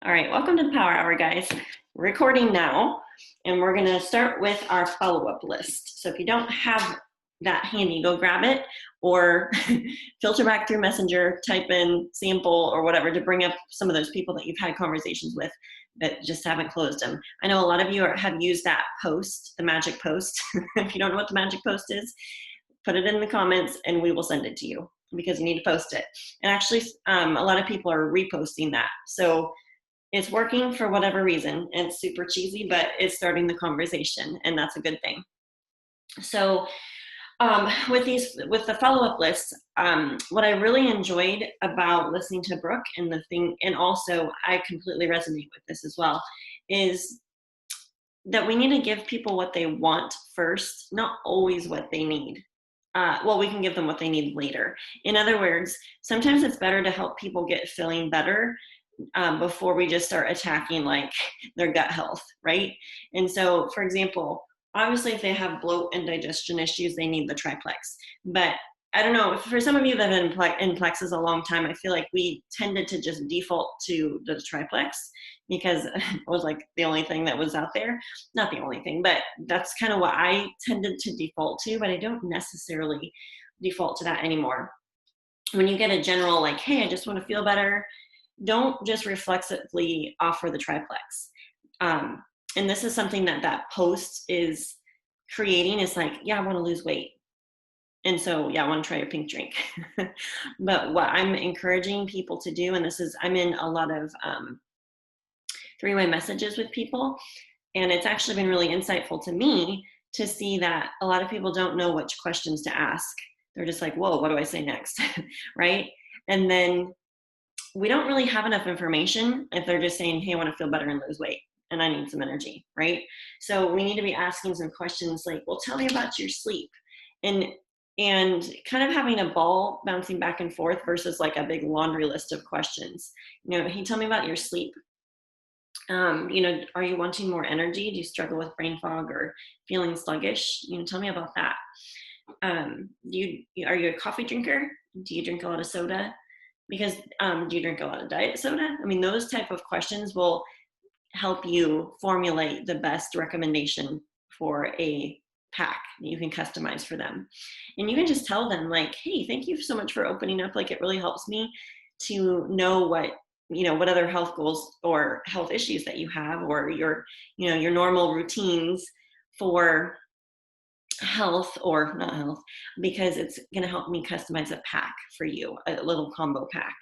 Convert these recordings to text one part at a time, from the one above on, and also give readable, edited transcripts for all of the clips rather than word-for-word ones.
All right, welcome to the Power Hour, guys. We're recording now, and we're going to start with our follow-up list. So if you don't have that handy, go grab it or filter back through Messenger, type in sample or whatever to bring up some of those people that you've had conversations with that just haven't closed them. I know a lot of you have used that post, the magic post. If you don't know what the magic post is, put it in the comments and we will send it to you because you need to post it. And actually, a lot of people are reposting that. So it's working for whatever reason. It's super cheesy, but it's starting the conversation, and that's a good thing. So with the follow-up lists, what I really enjoyed about listening to Brooke and also I completely resonate with this as well, is that we need to give people what they want first, not always what they need. Well, we can give them what they need later. In other words, sometimes it's better to help people get feeling better before we just start attacking like their gut health, right? And so, for example, obviously if they have bloat and digestion issues, they need the triplex. But I don't know, for some of you that have been in Plexus a long time, I feel like we tended to just default to the triplex because it was like the only thing that was out there. Not the only thing, but that's kind of what I tended to default to, but I don't necessarily default to that anymore. When you get a general like, hey, I just want to feel better, don't just reflexively offer the triplex. And this is something that post is creating. Is like, yeah, I want to lose weight. And so, yeah, I want to try a pink drink. But what I'm encouraging people to do, and I'm in a lot of three-way messages with people, and it's actually been really insightful to me to see that a lot of people don't know which questions to ask. They're just like, whoa, what do I say next? Right? And then we don't really have enough information if they're just saying, hey, I want to feel better and lose weight and I need some energy, right? So we need to be asking some questions like, well, tell me about your sleep. And kind of having a ball bouncing back and forth versus like a big laundry list of questions. Hey, tell me about your sleep. Are you wanting more energy? Do you struggle with brain fog or feeling sluggish? Tell me about that. Are you a coffee drinker? Do you drink a lot of soda? Because do you drink a lot of diet soda? I mean, those type of questions will help you formulate the best recommendation for a pack that you can customize for them. And you can just tell them like, hey, thank you so much for opening up. Like, it really helps me to know what other health goals or health issues that you have, or your normal routines for health or not health, because it's going to help me customize a pack for you, a little combo pack.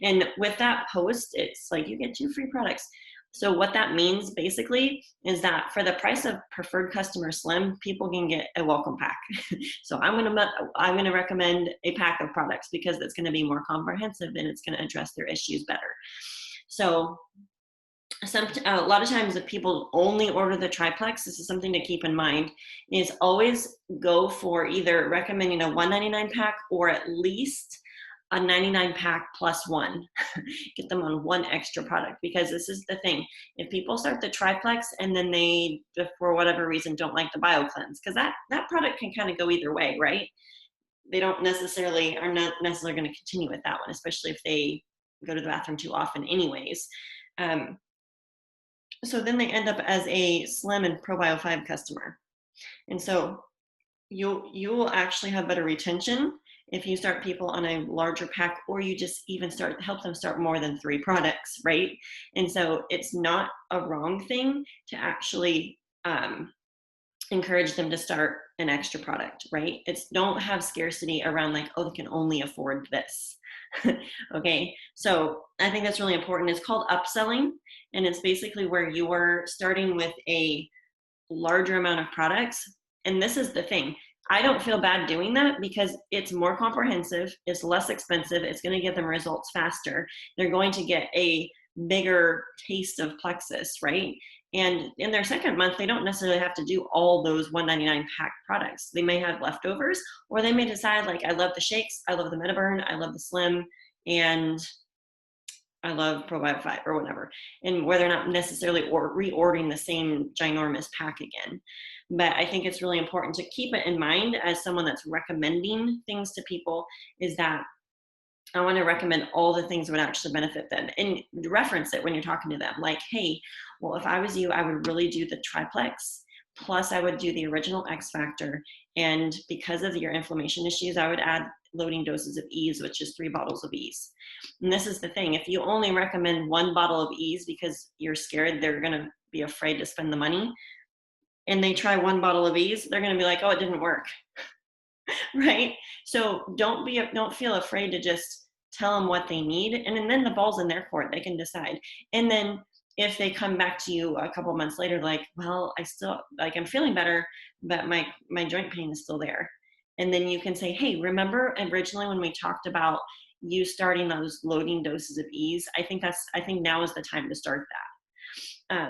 And with that post, it's like you get 2 free products. So what that means basically is that for the price of Preferred Customer Slim, people can get a welcome pack. So I'm going to recommend a pack of products because it's going to be more comprehensive and it's going to address their issues better. So a lot of times if people only order the triplex, this is something to keep in mind, is always go for either recommending a $1.99 pack or at least a 99 pack plus one. Get them on one extra product, because this is the thing. If people start the triplex and then they, for whatever reason, don't like the BioCleanse, because that product can kind of go either way, right? They are not necessarily going to continue with that one, especially if they go to the bathroom too often anyways. So then they end up as a Slim and ProBio 5 customer. And so you will actually have better retention if you start people on a larger pack, or you just even help them start more than 3 products, right? And so it's not a wrong thing to actually encourage them to start an extra product, right? Don't have scarcity around like, oh, they can only afford this. Okay, so I think that's really important. It's called upselling, and it's basically where you are starting with a larger amount of products. And this is the thing. I don't feel bad doing that because it's more comprehensive, it's less expensive, it's going to get them results faster. They're going to get a bigger taste of Plexus, right? And in their second month, they don't necessarily have to do all those $1.99 pack products. They may have leftovers, or they may decide like, I love the shakes, I love the MetaBurn, I love the Slim, and I love ProBio 5 or whatever, and where they're not necessarily reordering the same ginormous pack again. But I think it's really important to keep it in mind as someone that's recommending things to people, is that I want to recommend all the things that would actually benefit them and reference it when you're talking to them. Like, hey, well, if I was you, I would really do the triplex. Plus, I would do the original X Factor. And because of your inflammation issues, I would add loading doses of Ease, which is 3 bottles of Ease. And this is the thing, if you only recommend 1 bottle of Ease because you're scared they're going to be afraid to spend the money, and they try 1 bottle of Ease, they're going to be like, oh, it didn't work. Right? So don't feel afraid to just tell them what they need, and then the ball's in their court. They can decide. And then if they come back to you a couple months later, like, well, I still, like, I'm feeling better, but my joint pain is still there. And then you can say, hey, remember originally when we talked about you starting those loading doses of Ease? I think now is the time to start that.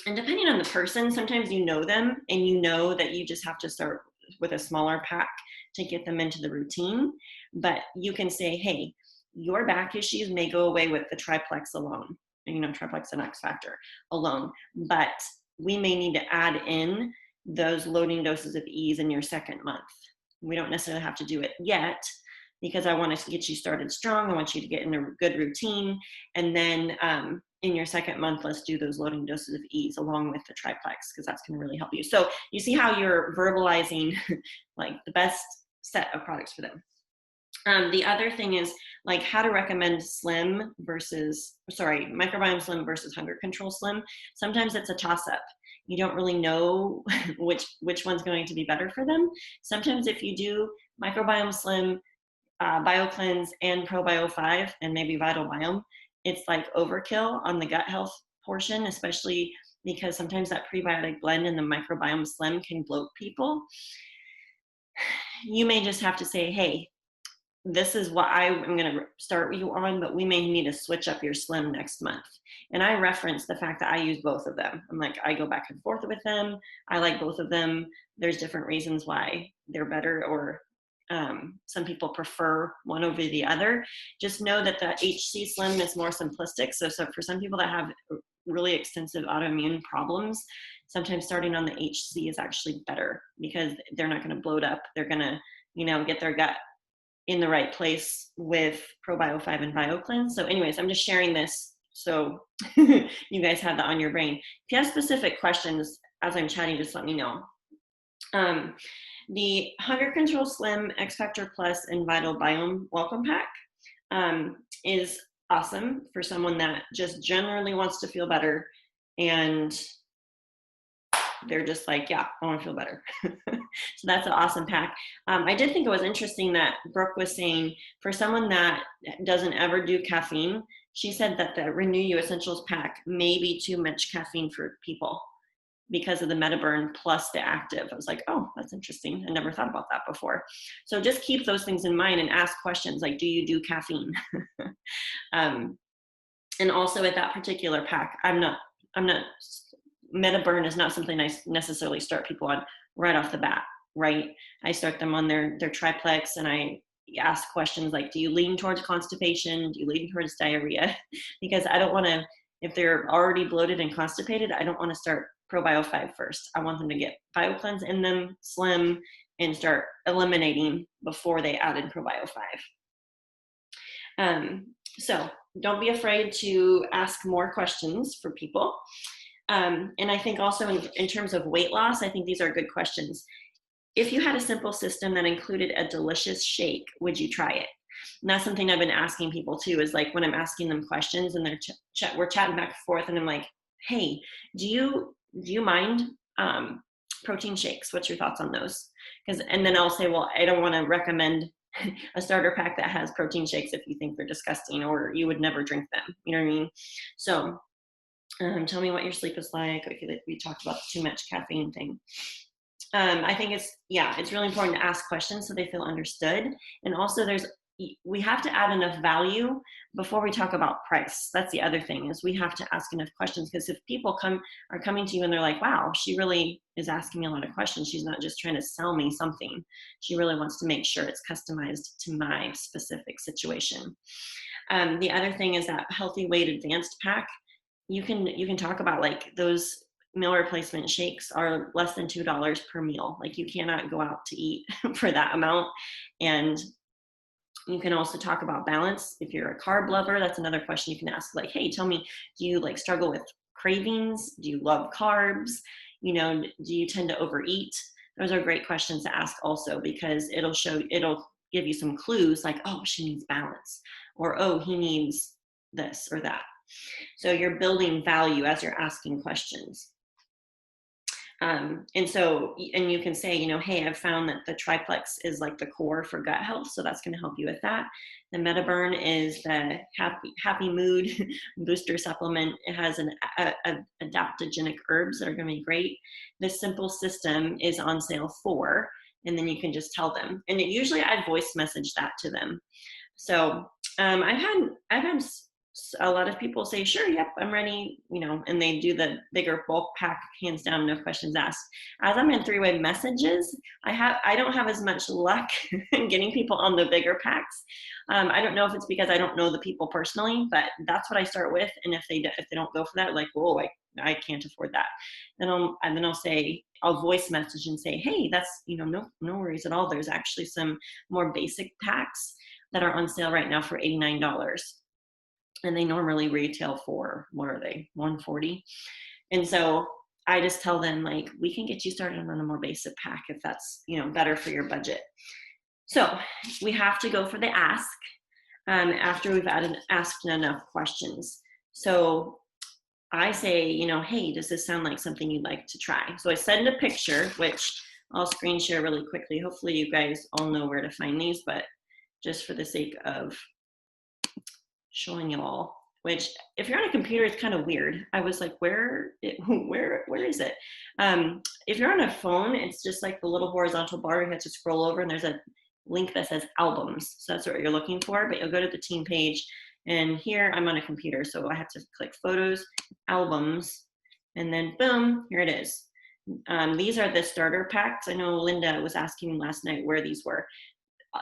And depending on the person, sometimes you know them and you know that you just have to start with a smaller pack to get them into the routine. But you can say, hey, your back issues may go away with the triplex alone, triplex and X Factor alone, but we may need to add in those loading doses of Ease in your second month. We don't necessarily have to do it yet because I want to get you started strong. I want you to get in a good routine. And then in your second month, let's do those loading doses of Ease along with the triplex, because that's going to really help you. So you see how you're verbalizing like the best set of products for them. The other thing is like how to recommend Microbiome Slim versus Hunger Control Slim. Sometimes it's a toss-up. You don't really know which one's going to be better for them. Sometimes if you do Microbiome Slim, BioCleanse, and ProBio 5, and maybe Vital Biome, it's like overkill on the gut health portion, especially because sometimes that prebiotic blend in the Microbiome Slim can bloat people. You may just have to say, hey, this is what I'm going to start you on, but we may need to switch up your Slim next month. And I reference the fact that I use both of them. I'm like, I go back and forth with them. I like both of them. There's different reasons why they're better, or some people prefer one over the other. Just know that the HC Slim is more simplistic. So for some people that have really extensive autoimmune problems, sometimes starting on the HC is actually better because they're not going to bloat up. They're going to, get their gut in the right place with ProBio 5 and BioCleanse. So anyways, I'm just sharing this so you guys have that on your brain. If you have specific questions as I'm chatting, just let me know. The Hunger Control Slim, X Factor Plus, and Vital Biome Welcome Pack is awesome for someone that just generally wants to feel better and they're just like, yeah, I want to feel better. So that's an awesome pack. I did think it was interesting that Brooke was saying for someone that doesn't ever do caffeine, she said that the Renew You Essentials pack may be too much caffeine for people because of the MetaBurn plus the active. I was like, oh, that's interesting. I never thought about that before. So just keep those things in mind and ask questions like, do you do caffeine? And also at that particular pack, I'm not, MetaBurn is not something I necessarily start people on right off the bat, right? I start them on their triplex and I ask questions like, do you lean towards constipation? Do you lean towards diarrhea? Because I don't want to, if they're already bloated and constipated, I don't want to start ProBio 5 first. I want them to get BioCleanse in them, Slim, and start eliminating before they add in ProBio 5. So don't be afraid to ask more questions for people. And I think also in terms of weight loss, I think these are good questions. If you had a simple system that included a delicious shake, would you try it? And that's something I've been asking people too, is like when I'm asking them questions and we're chatting back and forth and I'm like, hey, do you mind protein shakes? What's your thoughts on those? And then I'll say, well, I don't want to recommend a starter pack that has protein shakes if you think they're disgusting or you would never drink them. You know what I mean? So tell me what your sleep is like. We talked about the too much caffeine thing. I think it's really important to ask questions so they feel understood. And also we have to add enough value before we talk about price. That's the other thing, is we have to ask enough questions, because if people are coming to you and they're like, wow, she really is asking me a lot of questions. She's not just trying to sell me something. She really wants to make sure it's customized to my specific situation. The other thing is that Healthy Weight Advanced pack. You can talk about like those meal replacement shakes are less than $2 per meal. Like you cannot go out to eat for that amount. And You can also talk about balance. If you're a carb lover, that's another question you can ask, like, hey, tell me, do you like struggle with cravings? Do you love carbs? You know, do you tend to overeat? Those are great questions to ask also, because it'll give you some clues, like, oh, she needs balance, or oh, he needs this or that. So you're building value as you're asking questions. And you can say, you know, hey, I've found that the triplex is like the core for gut health, so that's going to help you with that. The MetaBurn is the happy mood booster supplement. It has an adaptogenic herbs that are going to be great. This simple system is on sale for, and then you can just tell them. And usually I voice message that to them. So I've had a lot of people say, sure, yep, I'm ready, you know, and they do the bigger bulk pack, hands down, no questions asked. As I'm in three-way messages, I don't have as much luck getting people on the bigger packs. I don't know if it's because I don't know the people personally, but that's what I start with. And if they don't go for that, like, whoa, I can't afford that. Then I'll voice message and say, hey, that's, you know, no worries at all. There's actually some more basic packs that are on sale right now for $89. And they normally retail for, what are they, $140? And so I just tell them, like, we can get you started on a more basic pack if that's, you know, better for your budget. So we have to go for the ask after we've asked enough questions. So I say, you know, hey, does this sound like something you'd like to try? So I send a picture, which I'll screen share really quickly. Hopefully you guys all know where to find these, but just for the sake of showing you all, which if you're on a computer, it's kind of weird. I was like, where is it? If you're on a phone, it's just like the little horizontal bar. You have to scroll over and there's a link that says albums. So that's what you're looking for, but you'll go to the team page, and here I'm on a computer. So I have to click photos, albums, and then boom, here it is. These are the starter packs. I know Linda was asking me last night where these were.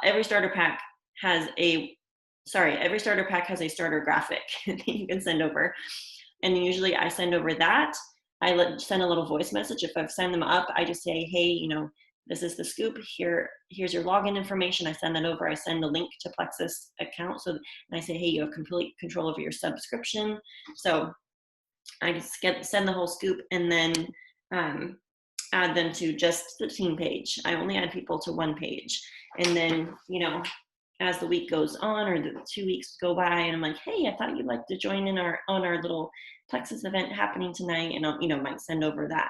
Every starter pack has a starter graphic that you can send over. And usually I send over that. I send a little voice message. If I've signed them up, I just say, hey, you know, this is the scoop. Here's your login information. I send that over. I send a link to Plexus account. And I say, hey, you have complete control over your subscription. So I just send the whole scoop, and then add them to just the team page. I only add people to one page. And then, you know, as the week goes on, or the 2 weeks go by, and I'm like, hey, I thought you'd like to join in on our little Plexus event happening tonight, and I'll, you know, might send over that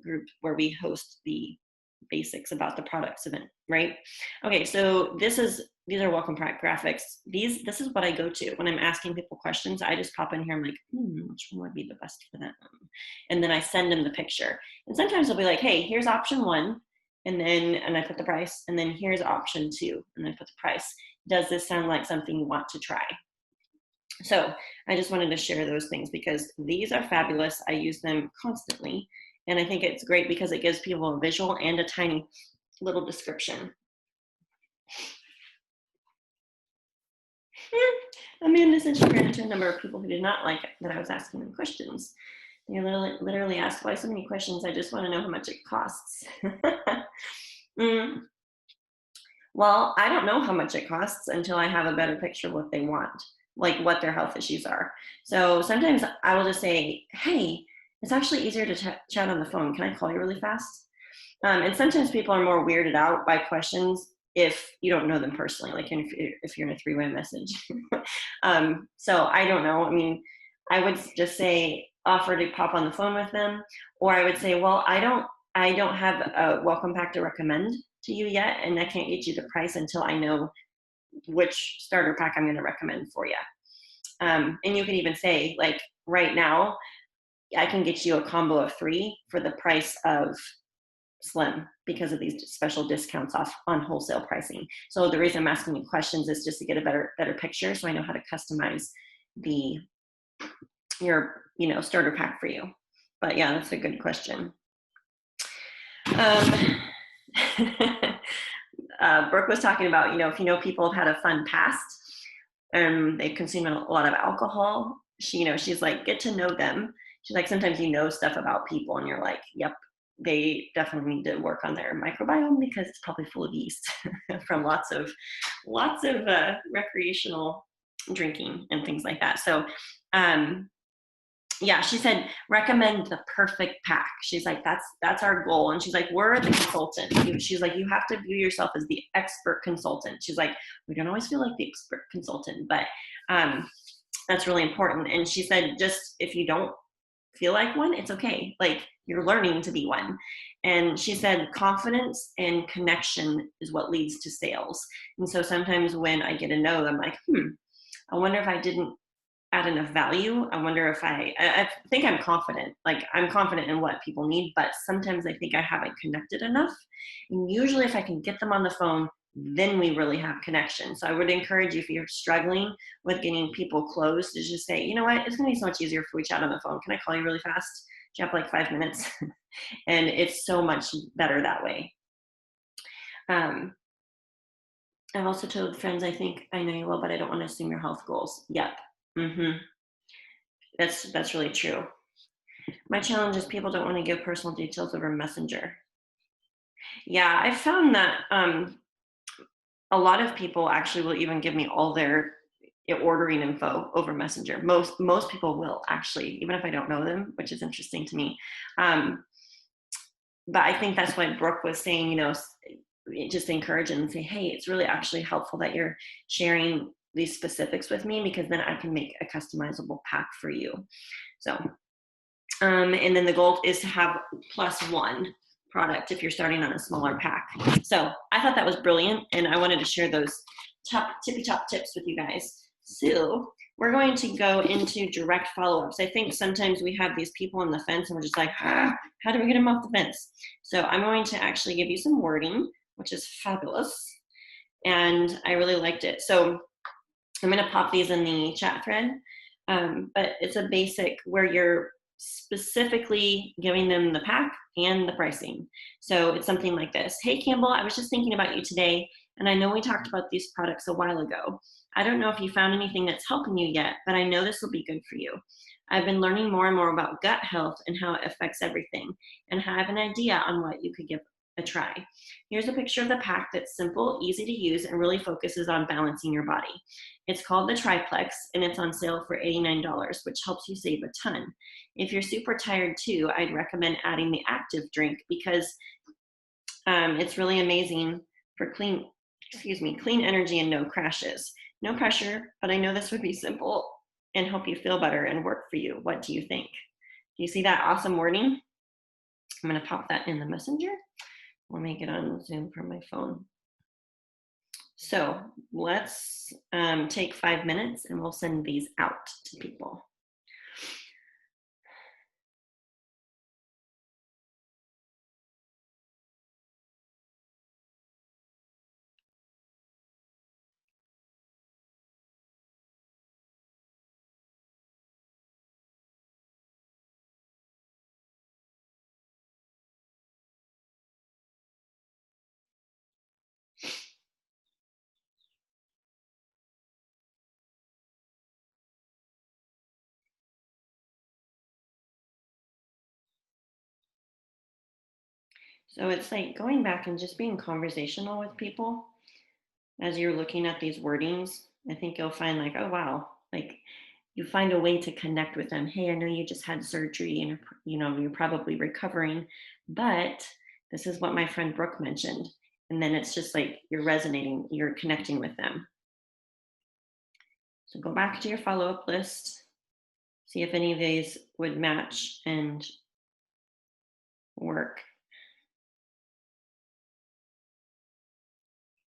group where we host the basics about the products event, right? Okay, so these are welcome pack graphics. This is what I go to when I'm asking people questions. I just pop in here. I'm like, which one would be the best for them? And then I send them the picture. And sometimes I'll be like, hey, here's option 1. And I put the price, and then here's option 2, and I put the price. Does this sound like something you want to try? So I just wanted to share those things because these are fabulous. I use them constantly, and I think it's great because it gives people a visual and a tiny little description. Amanda said she ran into a number of people who did not like it, that I was asking them questions. They literally asked, why so many questions? I just want to know how much it costs. Well, I don't know how much it costs until I have a better picture of what they want, like what their health issues are. So sometimes I will just say, hey, it's actually easier to chat on the phone. Can I call you really fast? And sometimes people are more weirded out by questions if you don't know them personally, like if you're in a three-way message. So I don't know. I mean, I would just say, offer to pop on the phone with them, or I would say, well, I don't have a welcome pack to recommend to you yet, and I can't get you the price until I know which starter pack I'm going to recommend for you. And you can even say, like, right now, I can get you a combo of 3 for the price of Slim because of these special discounts off on wholesale pricing. So the reason I'm asking you questions is just to get a better picture, so I know how to customize your starter pack for you. But yeah, that's a good question. Brooke was talking about, if you know people have had a fun past and they've consumed a lot of alcohol, she's like, get to know them. She's like, sometimes stuff about people and you're like, yep, they definitely need to work on their microbiome because it's probably full of yeast from lots of recreational drinking and things like that. So um, yeah, she said recommend the perfect pack. She's like, that's our goal. And she's like, we're the consultant. She's like, you have to view yourself as the expert consultant. She's like, we don't always feel like the expert consultant, but that's really important. And she said, just if you don't feel like one, it's okay. Like you're learning to be one. And she said, confidence and connection is what leads to sales. And so sometimes when I get a no, I'm like, I wonder if I didn't add enough value. I wonder if I think I'm confident. Like I'm confident in what people need, but sometimes I think I haven't connected enough. And usually if I can get them on the phone, then we really have connection. So I would encourage you, if you're struggling with getting people closed, to just say, you know what, it's gonna be so much easier if we chat on the phone. Can I call you really fast? Do you have like 5 minutes? And it's so much better that way. Um, I've also told friends, I think I know you well, but I don't want to assume your health goals. Yep. Mm-hmm. That's really true. My challenge is people don't want to give personal details over Messenger. Yeah, I've found that a lot of people actually will even give me all their ordering info over Messenger. Most people will actually, even if I don't know them, which is interesting to me. But I think that's what Brooke was saying, you know, just encourage them and say, hey, it's really actually helpful that you're sharing these specifics with me, because then I can make a customizable pack for you. So, and then the goal is to have +1 product if you're starting on a smaller pack. So I thought that was brilliant, and I wanted to share those tippy top tips with you guys. So we're going to go into direct follow-ups. I think sometimes we have these people on the fence and we're just like, how do we get them off the fence? So I'm going to actually give you some wording, which is fabulous. And I really liked it. So I'm going to pop these in the chat thread. But it's a basic where you're specifically giving them the pack and the pricing. So it's something like this. Hey, Campbell, I was just thinking about you today, and I know we talked about these products a while ago. I don't know if you found anything that's helping you yet, but I know this will be good for you. I've been learning more and more about gut health and how it affects everything, and have an idea on what you could give a try. Here's a picture of the pack that's simple, easy to use, and really focuses on balancing your body. It's called the Triplex, and it's on sale for $89, which helps you save a ton. If you're super tired too, I'd recommend adding the active drink, because it's really amazing for clean energy and no crashes. No pressure, but I know this would be simple and help you feel better and work for you. What do you think? Do you see that awesome wording? I'm going to pop that in the messenger. Let me get on Zoom from my phone. So let's take 5 minutes and we'll send these out to people. So it's like going back and just being conversational with people as you're looking at these wordings. I think you'll find like, oh, wow, like you find a way to connect with them. Hey, I know you just had surgery and you're probably recovering, but this is what my friend Brooke mentioned. And then it's just like you're resonating, you're connecting with them. So go back to your follow-up list, see if any of these would match and work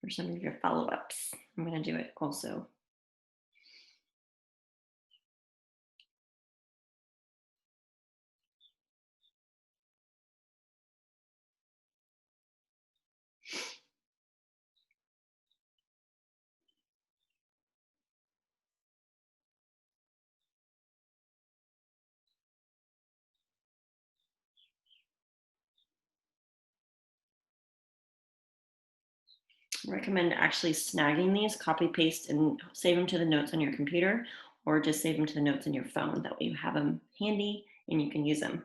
for some of your follow-ups. I'm going to do it also. Recommend actually snagging these, copy paste and save them to the notes on your computer, or just save them to the notes on your phone. That way you have them handy and you can use them.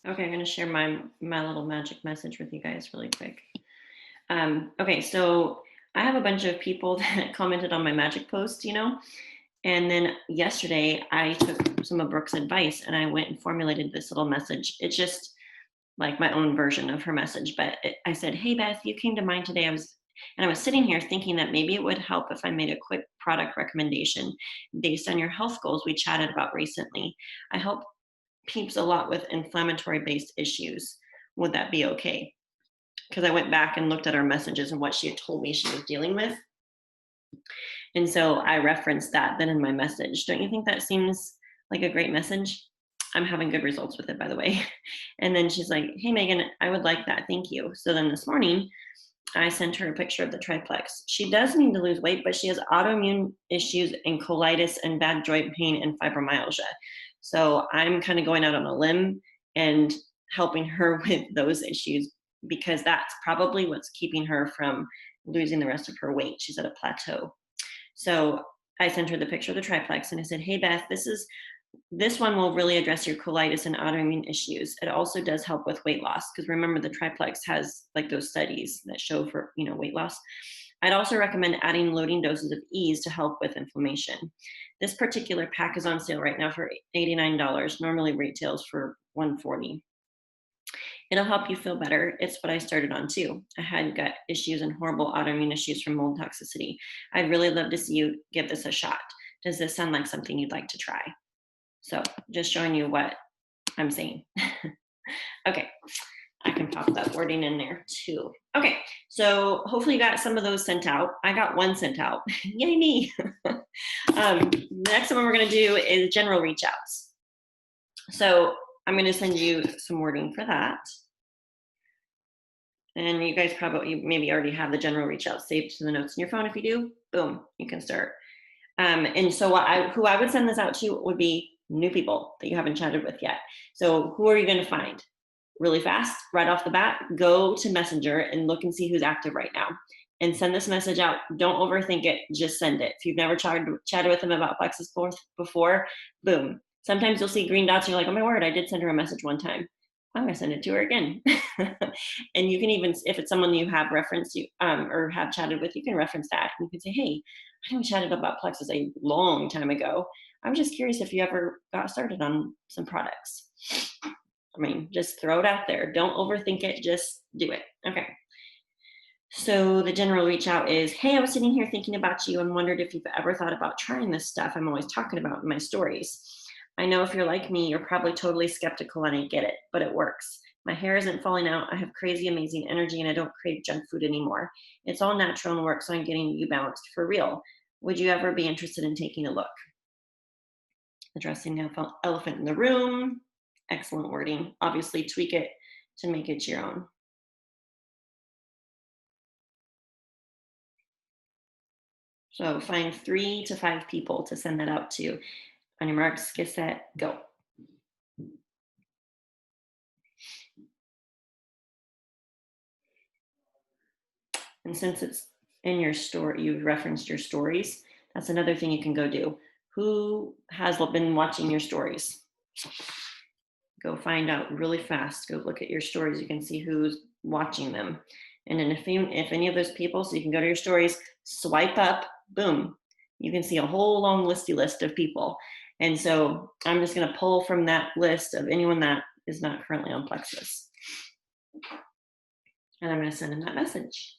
Okay, I'm gonna share my little magic message with you guys really quick. Okay, so I have a bunch of people that commented on my magic post, and then yesterday I took some of Brooke's advice and I went and formulated this little message. It's just like my own version of her message, but I said, "Hey Beth, you came to mind today. I was sitting here thinking that maybe it would help if I made a quick product recommendation based on your health goals we chatted about recently. I help peeps a lot with inflammatory based issues. Would that be okay?" Because I went back and looked at our messages and what she had told me she was dealing with. And so I referenced that then in my message. Don't you think that seems like a great message? I'm having good results with it, by the way. And then she's like, "Hey, Megan, I would like that. Thank you." So then this morning, I sent her a picture of the triplex. She does need to lose weight, but she has autoimmune issues and colitis and bad joint pain and fibromyalgia. So I'm kind of going out on a limb and helping her with those issues because that's probably what's keeping her from losing the rest of her weight. She's at a plateau. So I sent her the picture of the triplex and I said, "Hey Beth, this one will really address your colitis and autoimmune issues. It also does help with weight loss because remember the triplex has like those studies that show for weight loss. I'd also recommend adding loading doses of ease to help with inflammation. This particular pack is on sale right now for $89. Normally retails for $140. It'll help you feel better. It's what I started on too. I had gut issues and horrible autoimmune issues from mold toxicity. I'd really love to see you give this a shot. Does this sound like something you'd like to try?" So just showing you what I'm saying. Okay, I can pop that wording in there too. Okay, so hopefully you got some of those sent out. I got one sent out. Yay me. The next one we're going to do is general reach outs. So I'm going to send you some wording for that. And you guys probably maybe already have the general reach out saved to the notes in your phone. If you do, boom, you can start. And so who I would send this out to would be new people that you haven't chatted with yet. So who are you going to find? Really fast, right off the bat, go to Messenger and look and see who's active right now. And send this message out. Don't overthink it. Just send it. If you've never chatted with them about Plexus before, boom. Sometimes you'll see green dots and you're like, "Oh my word, I did send her a message one time. I'm gonna send it to her again." And you can even, if it's someone you have referenced you or have chatted with, you can reference that. And you can say, "Hey, I know we chatted about Plexus a long time ago. I was just curious if you ever got started on some products." I mean, just throw it out there. Don't overthink it. Just do it. Okay. So the general reach out is, "Hey, I was sitting here thinking about you and wondered if you've ever thought about trying this stuff I'm always talking about in my stories. I know if you're like me, you're probably totally skeptical and I get it, but it works. My hair isn't falling out. I have crazy, amazing energy and I don't crave junk food anymore. It's all natural and works on getting you balanced for real. Would you ever be interested in taking a look?" Addressing the elephant in the room. Excellent wording. Obviously, tweak it to make it your own. So find 3 to 5 people to send that out to. On your marks, get set, go. And since it's in your story, you've referenced your stories, that's another thing you can go do. Who has been watching your stories? Go find out really fast. Go look at your stories. You can see who's watching them. And then if any of those people, so you can go to your stories, swipe up, boom, you can see a whole long listy list of people. And so I'm just going to pull from that list of anyone that is not currently on Plexus. And I'm going to send them that message.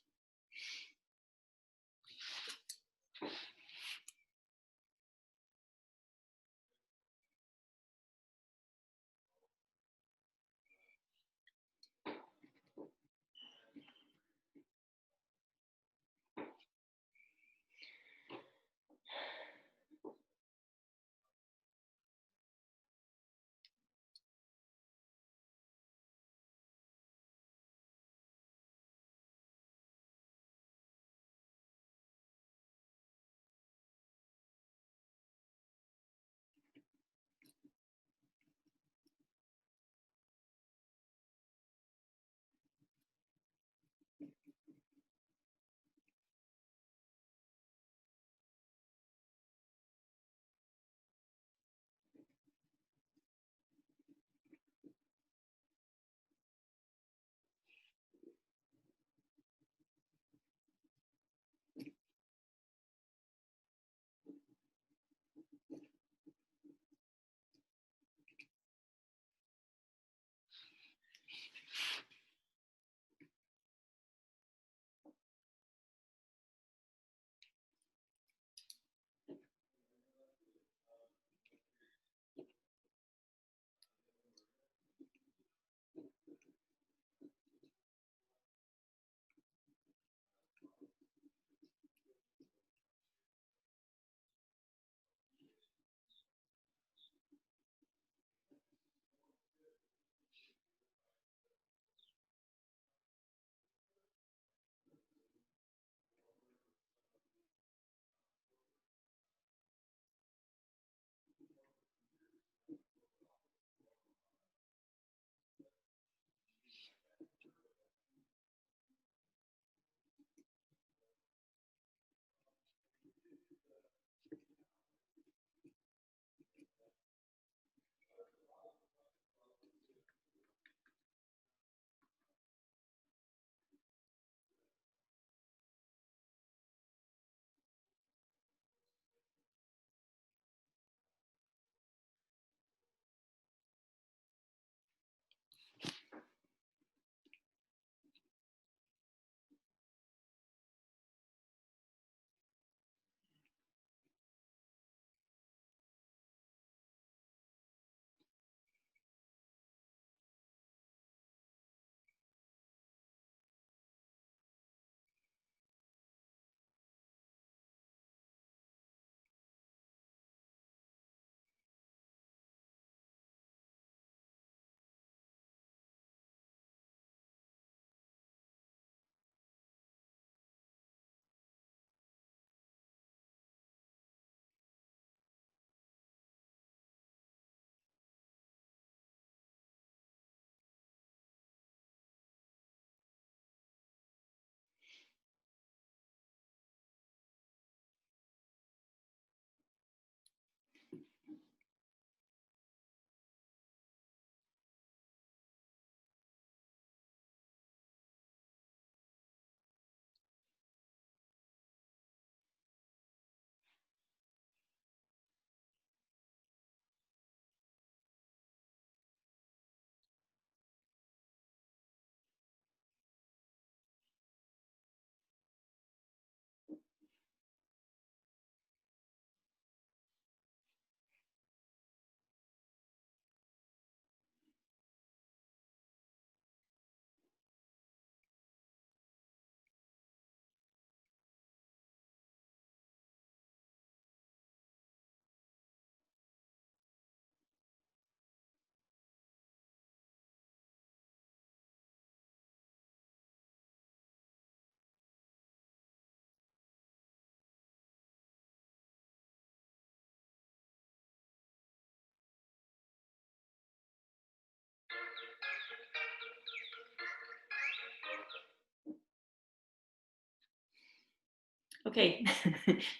Okay,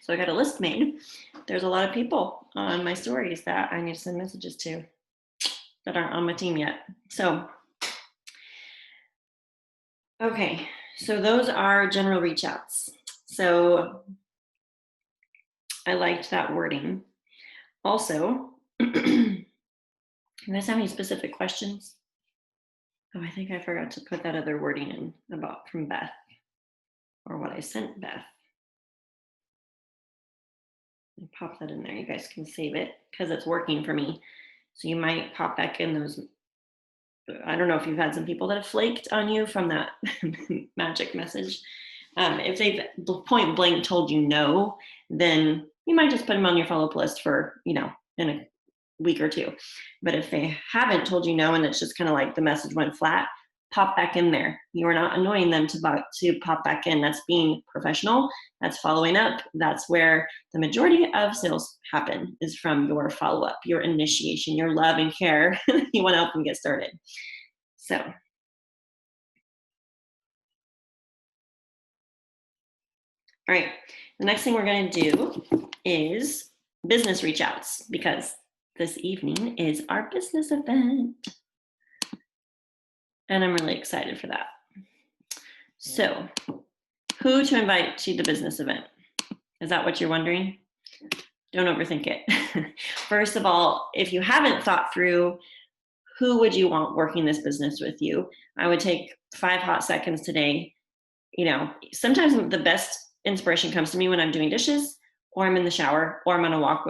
so I got a list made. There's a lot of people on my stories that I need to send messages to that aren't on my team yet. So, okay, so those are general reach outs. So I liked that wording. Also, you guys have any specific questions? Oh, I think I forgot to put that other wording in about from Beth or what I sent Beth. Pop that in there. You guys can save it because it's working for me. So you might pop back in those. I don't know if you've had some people that have flaked on you from that magic message. If they've point blank told you no, then you might just put them on your follow up list for, in a week or two. But if they haven't told you no and it's just kind of like the message went flat, pop back in there. You are not annoying them to pop back in. That's being professional. That's following up. That's where the majority of sales happen, is from your follow up, your initiation, your love and care. You want to help them get started. So, all right. The next thing we're going to do is business reach outs, because this evening is our business event. And I'm really excited for that. So, who to invite to the business event? Is that what you're wondering? Don't overthink it. First of all, if you haven't thought through who would you want working this business with you, I would take 5 hot seconds today. Sometimes the best inspiration comes to me when I'm doing dishes, or I'm in the shower, or I'm on a walk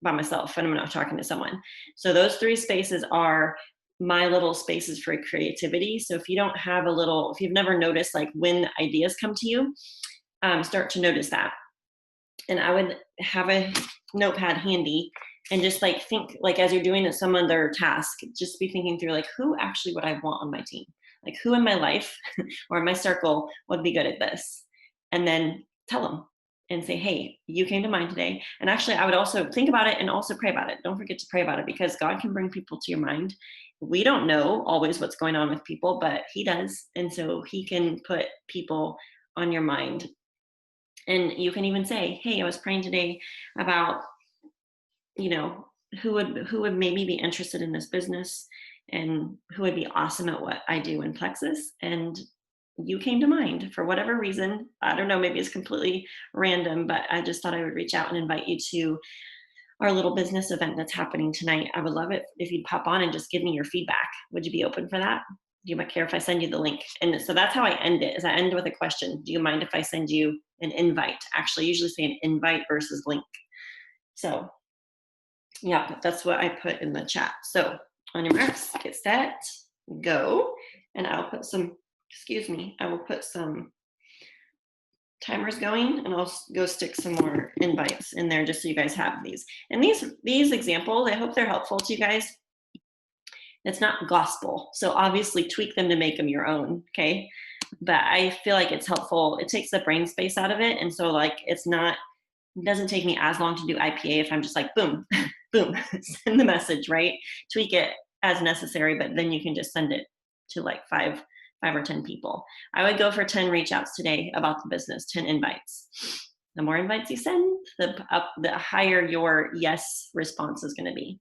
by myself and I'm not talking to someone. So those 3 spaces are my little spaces for creativity. So if you've never noticed like when ideas come to you, start to notice that. And I would have a notepad handy and just like think, like as you're doing some other task, just be thinking through like who actually would I want on my team, like who in my life or in my circle would be good at this, and then tell them and say, hey, you came to mind today. And actually I would also think about it and also pray about it. Don't forget to pray about it, because God can bring people to your mind. We don't know always what's going on with people, but he does. And so he can put people on your mind. And you can even say, hey, I was praying today about, you know, who would maybe be interested in this business and who would be awesome at what I do in Plexus. And you came to mind for whatever reason. I don't know, maybe it's completely random, but I just thought I would reach out and invite you to our little business event that's happening tonight. I would love it if you'd pop on and just give me your feedback. Would you be open for that? Do you care if I send you the link? And so that's how I end it, is I end with a question. Do you mind if I send you an invite? Actually, I usually say an invite versus link. So yeah, that's what I put in the chat. So on your marks, get set, go. And I will put some timers going, and I'll go stick some more invites in there just so you guys have these. And these examples, I hope they're helpful to you guys. It's not gospel, so obviously tweak them to make them your own, okay? But I feel like it's helpful. It takes the brain space out of it, and so like it doesn't take me as long to do IPA if I'm just like boom, boom, send the message, right? Tweak it as necessary, but then you can just send it to like five or 10 people. I would go for 10 reach outs today about the business, 10 invites. The more invites you send, the higher your yes response is going to be.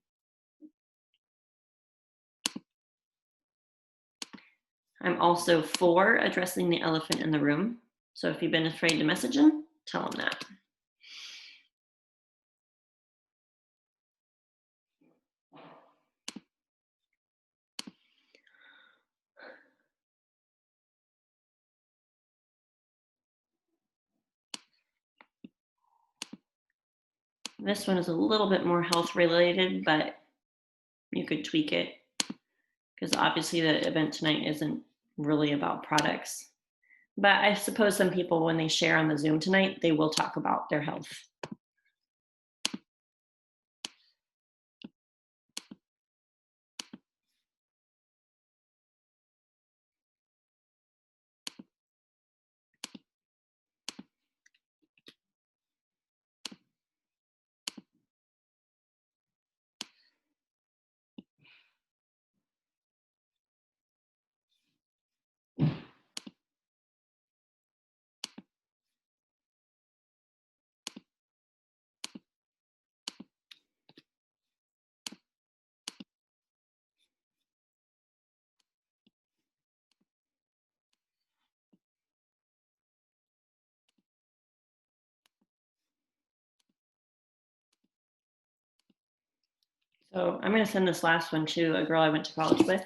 I'm also for addressing the elephant in the room. So if you've been afraid to message them, tell them that. This one is a little bit more health related, but you could tweak it, because obviously the event tonight isn't really about products. But I suppose some people, when they share on the Zoom tonight, they will talk about their health. So I'm going to send this last one to a girl I went to college with.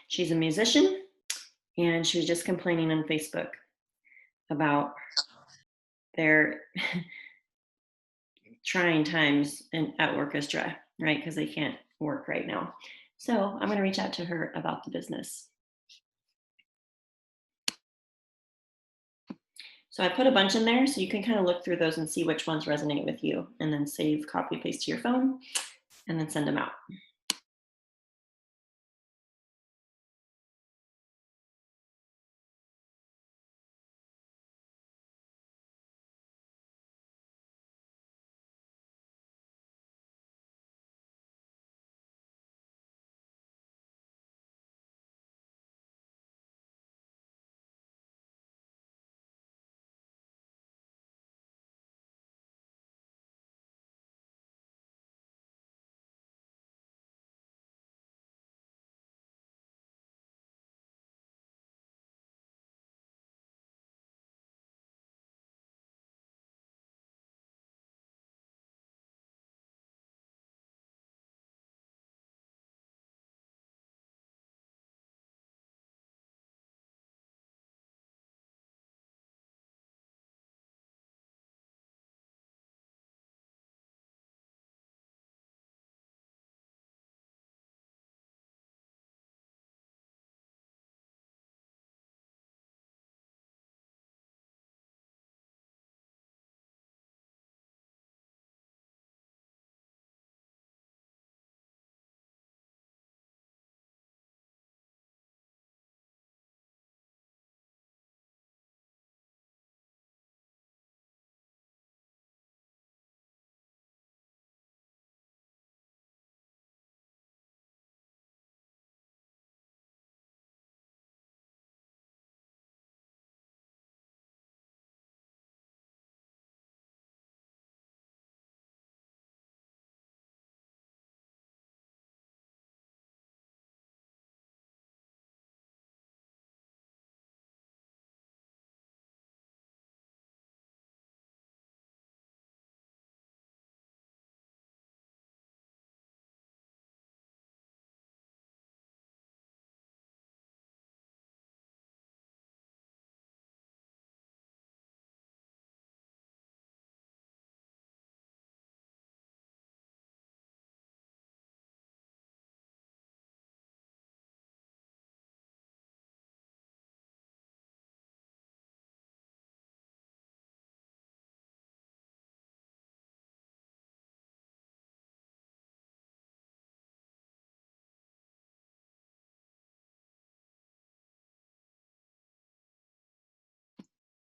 She's a musician, and she was just complaining on Facebook about their trying times at orchestra, right? Because they can't work right now. So I'm going to reach out to her about the business. So I put a bunch in there so you can kind of look through those and see which ones resonate with you, and then save, copy, paste to your phone, and then send them out.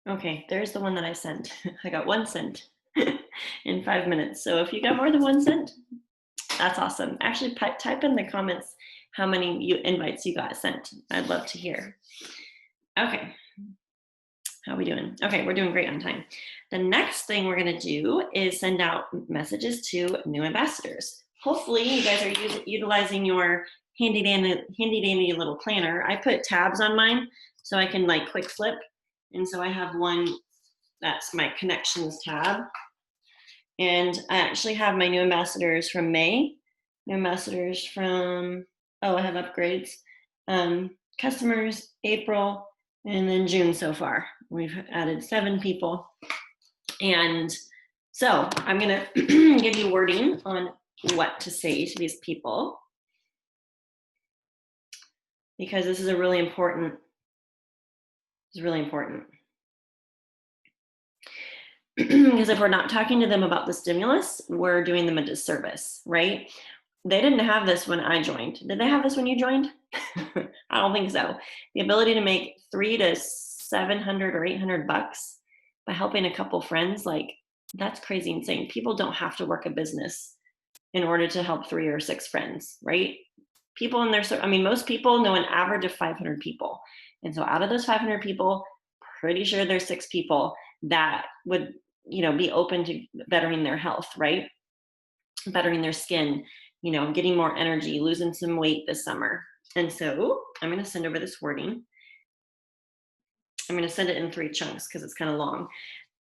Okay, there's the one that I sent. I got 1 cent in 5 minutes. So if you got more than 1 cent, that's awesome. Actually, type in the comments how many invites you got sent. I'd love to hear. Okay, how are we doing? Okay, we're doing great on time. The next thing we're gonna do is send out messages to new ambassadors. Hopefully you guys are utilizing your handy dandy little planner. I put tabs on mine so I can like quick flip. And so I have one that's my connections tab. And I actually have my new ambassadors from May, new ambassadors from, oh, I have upgrades, customers, April, and then June so far. We've added 7 people. And so I'm gonna give you wording on what to say to these people, because this is a really important, it's really important. Because if we're not talking to them about the stimulus, we're doing them a disservice, right? They didn't have this when I joined. Did they have this when you joined? I don't think so. The ability to make $300 to $700 or $800 by helping a couple friends, like that's crazy insane. People don't have to work a business in order to help 3 or 6 friends, right? People in their, I mean, most people know an average of 500 people. And so out of those 500 people, pretty sure there's 6 people that would, you know, be open to bettering their health, right? Bettering their skin, you know, getting more energy, losing some weight this summer. And so I'm going to send over this wording. I'm going to send it in 3 chunks because it's kind of long.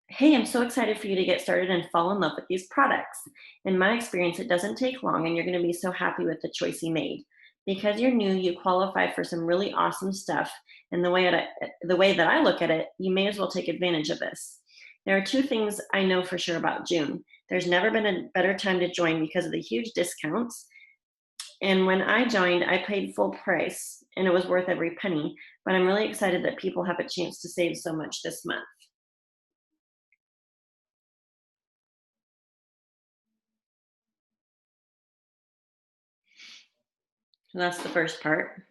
Hey, I'm so excited for you to get started and fall in love with these products. In my experience, it doesn't take long and you're going to be so happy with the choice you made. Because you're new, you qualify for some really awesome stuff. And the way that I look at it, you may as well take advantage of this. There are two things I know for sure about June. There's never been a better time to join because of the huge discounts. And when I joined, I paid full price and it was worth every penny. But I'm really excited that people have a chance to save so much this month. So that's the first part.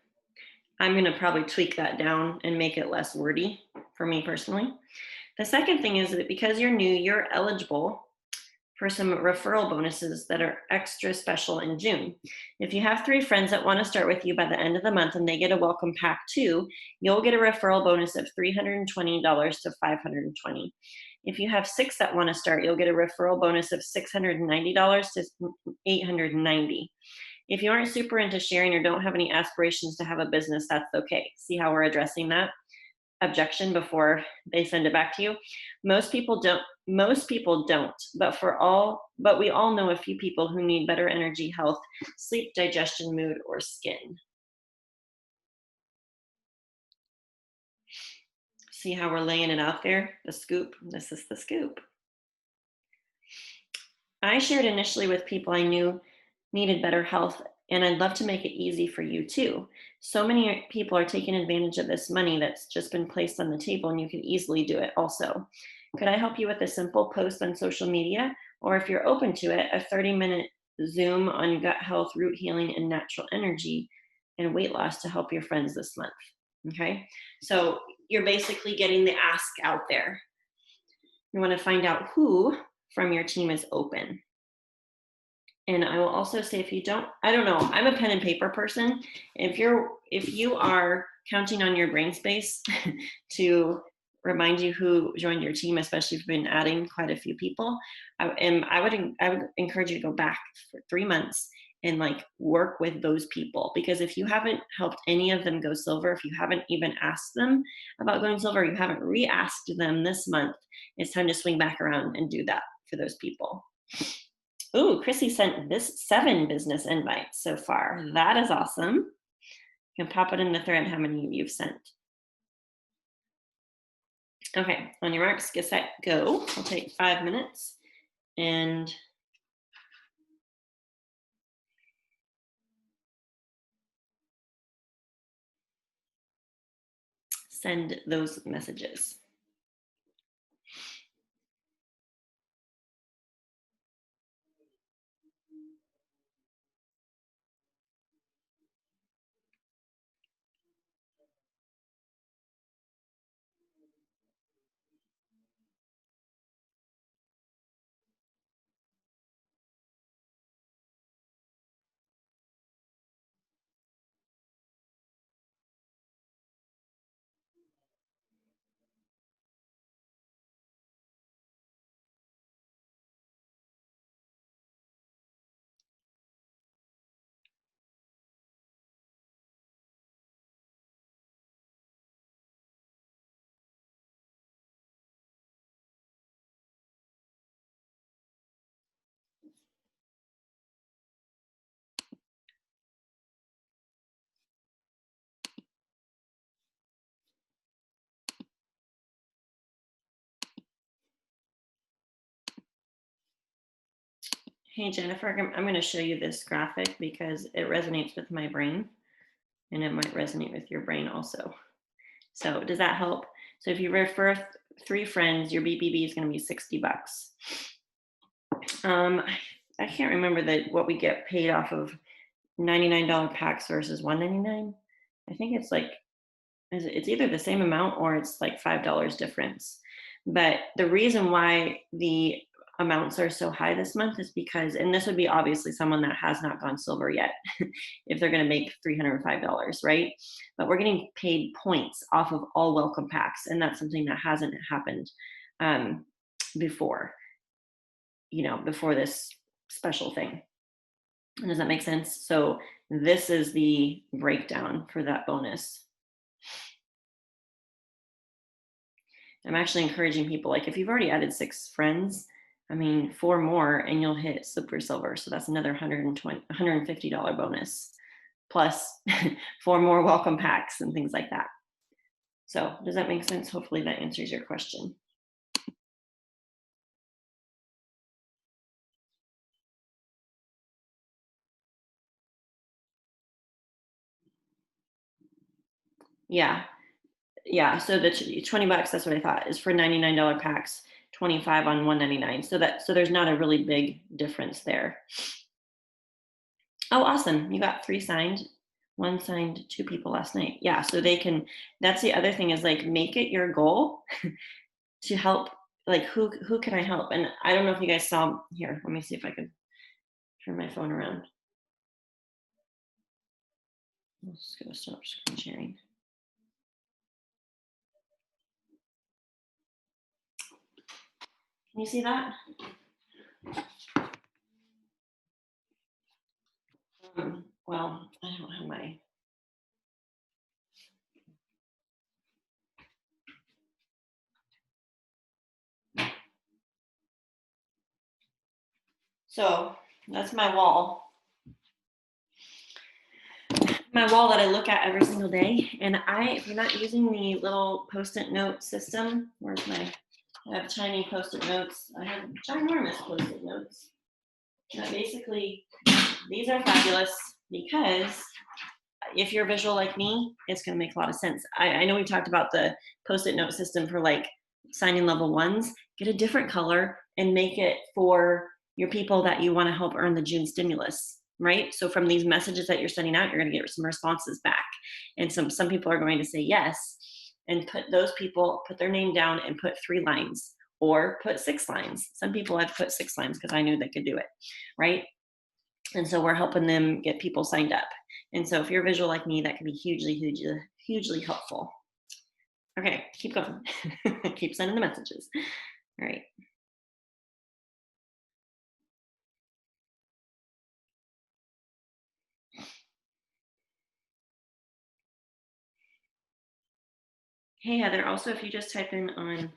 I'm going to probably tweak that down and make it less wordy for me personally. The second thing is that because you're new, you're eligible for some referral bonuses that are extra special in June. If you have 3 friends that want to start with you by the end of the month and they get a welcome pack too, you'll get a referral bonus of $320 to $520. If you have 6 that want to start, you'll get a referral bonus of $690 to $890. If you aren't super into sharing or don't have any aspirations to have a business, that's okay. See how we're addressing that objection before they send it back to you? Most people don't, but we all know a few people who need better energy, health, sleep, digestion, mood, or skin. See how we're laying it out there? The scoop. This is the scoop. I shared initially with people I knew needed better health, and I'd love to make it easy for you too. So many people are taking advantage of this money that's just been placed on the table, and you can easily do it also. Could I help you with a simple post on social media? Or if you're open to it, a 30-minute Zoom on gut health, root healing, and natural energy and weight loss to help your friends this month. Okay. So you're basically getting the ask out there. You want to find out who from your team is open. And I will also say, if you don't, I don't know, I'm a pen and paper person. If you are counting on your brain space to remind you who joined your team, especially if you've been adding quite a few people, I would encourage you to go back for 3 months and like work with those people. Because if you haven't helped any of them go silver, if you haven't even asked them about going silver, you haven't re-asked them this month, it's time to swing back around and do that for those people. Ooh, Chrissy sent this 7 business invites so far. That is awesome. You can pop it in the thread how many you've sent. Okay, on your marks, get set, go. I'll take 5 minutes and send those messages. Hey, Jennifer, I'm going to show you this graphic because it resonates with my brain and it might resonate with your brain also. So does that help? So if you refer 3 friends, your BBB is going to be $60. I can't remember what we get paid off of $99 packs versus $199. I think it's like, it's either the same amount or it's like $5 difference. But the reason why the amounts are so high this month is because, and this would be obviously someone that has not gone silver yet, if they're going to make $305, right? But we're getting paid points off of all welcome packs, and that's something that hasn't happened before, before this special thing. Does that make sense? So this is the breakdown for that bonus. I'm actually encouraging people, like if you've already added 6 friends, I mean, 4 more and you'll hit super silver. So that's another $150 bonus plus 4 more welcome packs and things like that. So does that make sense? Hopefully that answers your question. Yeah. Yeah. So the $20, that's what I thought, is for $99 packs, 25 on 199. So there's not a really big difference there. Oh, awesome. You got 3 signed. 1 signed 2 people last night. Yeah. So they can, that's the other thing, is like, make it your goal to help. Like, who can I help? And I don't know if you guys saw here. Let me see if I can turn my phone around. I'm just gonna stop screen sharing. Can you see that? Well, I don't have my. So that's my wall. My wall that I look at every single day. And if you're not using the little Post-it note system, I have tiny Post-it notes. I have ginormous Post-it notes. Now basically, these are fabulous because if you're visual like me, it's going to make a lot of sense. I know we talked about the Post-it note system for like signing level 1s. Get a different color and make it for your people that you want to help earn the June stimulus, right? So from these messages that you're sending out, you're going to get some responses back. And some people are going to say yes, and put their name down and put 3 lines or put 6 lines. Some people have put 6 lines because I knew they could do it, right? And so we're helping them get people signed up. And so if you're visual like me, that can be hugely helpful. Okay, keep going. Keep sending the messages. All right. Hey, Heather, also, if you just type in on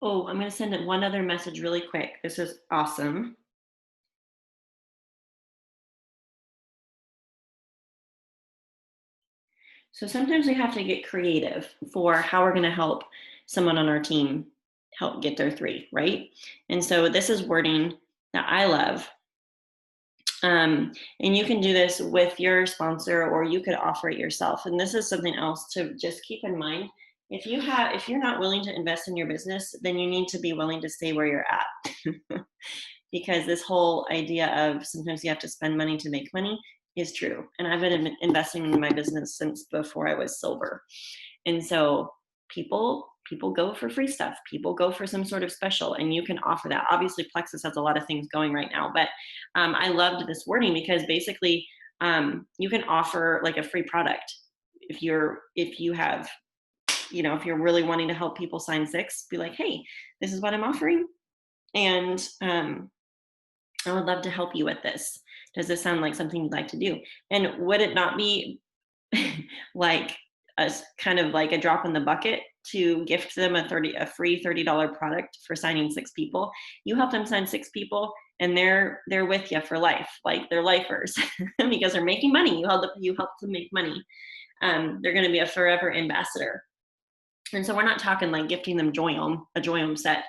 oh, I'm going to send it one other message really quick. This is awesome. So sometimes we have to get creative for how we're going to help someone on our team help get their 3, right? And so this is wording that I love. And you can do this with your sponsor, or you could offer it yourself. And this is something else to just keep in mind. If you're not willing to invest in your business, then you need to be willing to stay where you're at. Because this whole idea of sometimes you have to spend money to make money is true. And I've been investing in my business since before I was sober. And so people go for free stuff. People go for some sort of special, and you can offer that. Obviously, Plexus has a lot of things going right now, but I loved this wording because basically you can offer like a free product if you have, if you're really wanting to help people sign 6, be like, hey, this is what I'm offering, and I would love to help you with this. Does this sound like something you'd like to do? And would it not be like a kind of like a drop in the bucket to gift them a free $30 product for signing 6 people? You help them sign 6 people, and they're with you for life, like they're lifers because they're making money. You help them make money. They're going to be a forever ambassador. And so we're not talking like gifting them a Joyome set.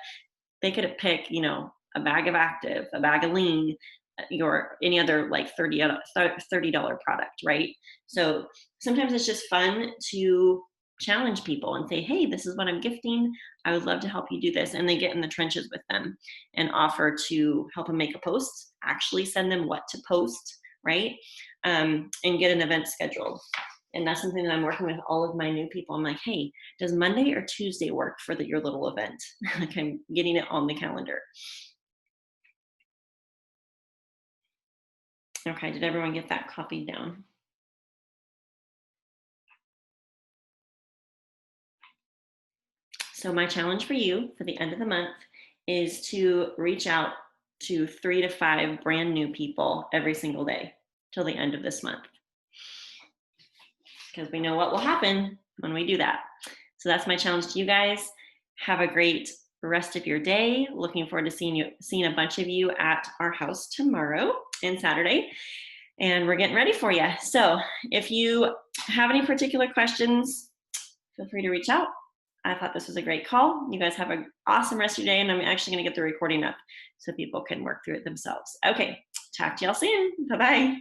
They could pick, you know, a bag of Active, a bag of Lean, or any other like $30 product, right? So sometimes it's just fun to challenge people and say, hey, this is what I'm gifting. I would love to help you do this. And they get in the trenches with them and offer to help them make a post, actually send them what to post, right? And get an event scheduled. And that's something that I'm working with all of my new people. I'm like, hey, does Monday or Tuesday work for your little event? Like I'm getting it on the calendar. Okay, did everyone get that copied down? So my challenge for you for the end of the month is to reach out to 3 to 5 brand new people every single day till the end of this month. Because we know what will happen when we do that. So that's my challenge to you guys. Have a great rest of your day. Looking forward to seeing a bunch of you at our house tomorrow and Saturday. And we're getting ready for you. So if you have any particular questions, feel free to reach out. I thought this was a great call. You guys have an awesome rest of your day, and I'm actually going to get the recording up so people can work through it themselves. Okay, talk to y'all soon. Bye-bye.